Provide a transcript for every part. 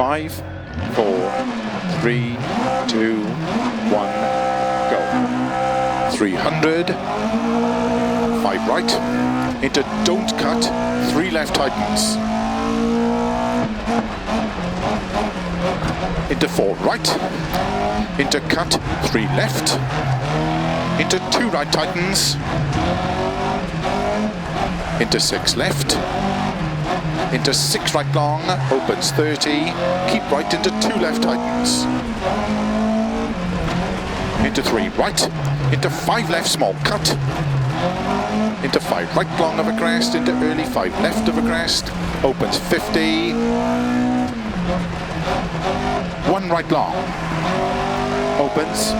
5, 4, 3, 2, 1, go. 300, 5 right, into don't cut, 3 left tightens. Into 4 right, into cut, 3 left, into 2 right tightens, into 6 left, into 6 right long, opens 30, keep right into 2 left tightens, into 3 right, into 5 left small cut, into 5 right long of a crest, into early 5 left of a crest, opens 50, 1 right long, opens,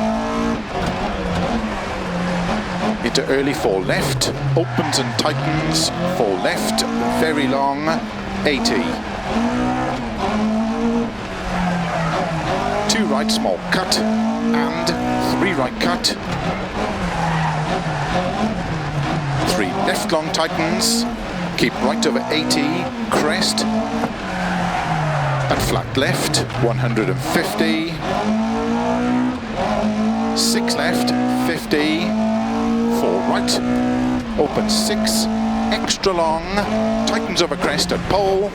into early 4 left, opens and tightens, 4 left, very long, 80. 2 right small cut, and 3 right cut, 3 left long tightens, keep right over 80, crest, and flat left, 150, 6 left, 50, 4 right, open 6, extra long, tightens over crest at pole,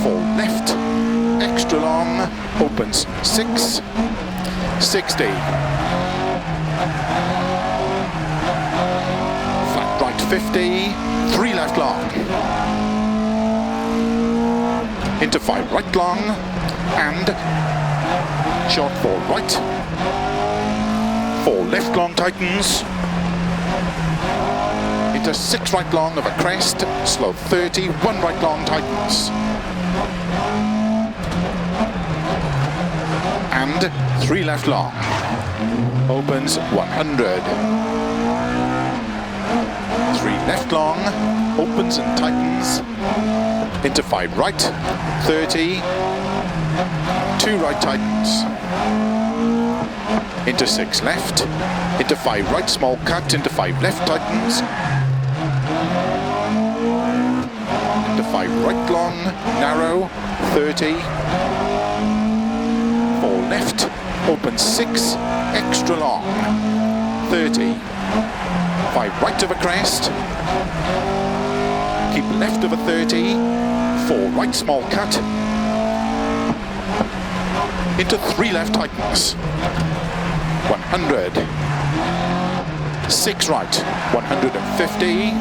4 left, extra long, opens 6, 60, flat right 50, 3 left long, into 5 right long, and short 4 right, 4 left long tightens, into 6 right long of a crest, slow 30, 1 right long tightens, and 3 left long, opens 100, 3 left long, opens and tightens, into 5 right, 30, 2 right tightens, into 6 left, into 5 right small cut, into 5 left tightens, into 5 right long, narrow, 30, 4 left, open 6, extra long, 30, 5 right of a crest, keep left of a 30, 4 right small cut, into 3 left tightens, 100, 6 right, 150,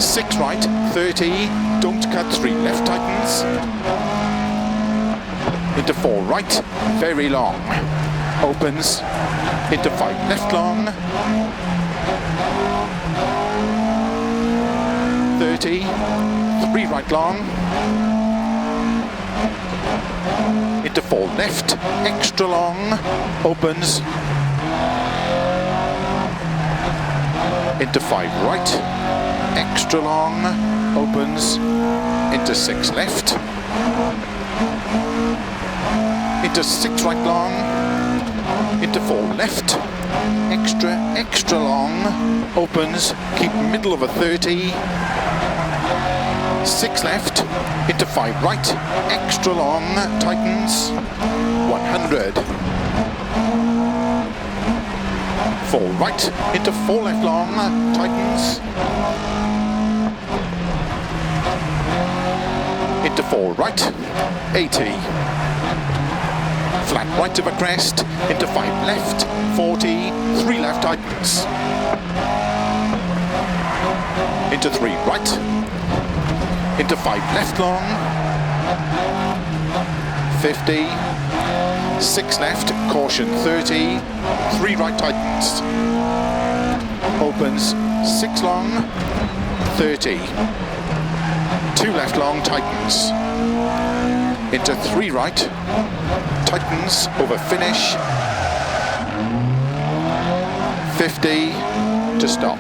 6 right, 30, don't cut, 3 left tightens, into 4 right, very long, opens, into 5 left long, 30, 3 right long, into 4 left, extra long, opens, into 5 right, extra long, opens, into 6 left, into 6 right long, into 4 left, extra long, opens, keep middle of a 30, 6 left, into 5 right, extra long, tightens, 100, 4 right, into 4 left long, tightens, into 4 right, 80, flat right of a crest, into 5 left, 40, 3 left tightens, into 3 right, into 5 left long, 50, 6 left, caution 30, 3 right tightens, opens 6 long, 30, 2 left long tightens, into 3 right, tightens over finish, 50 to stop.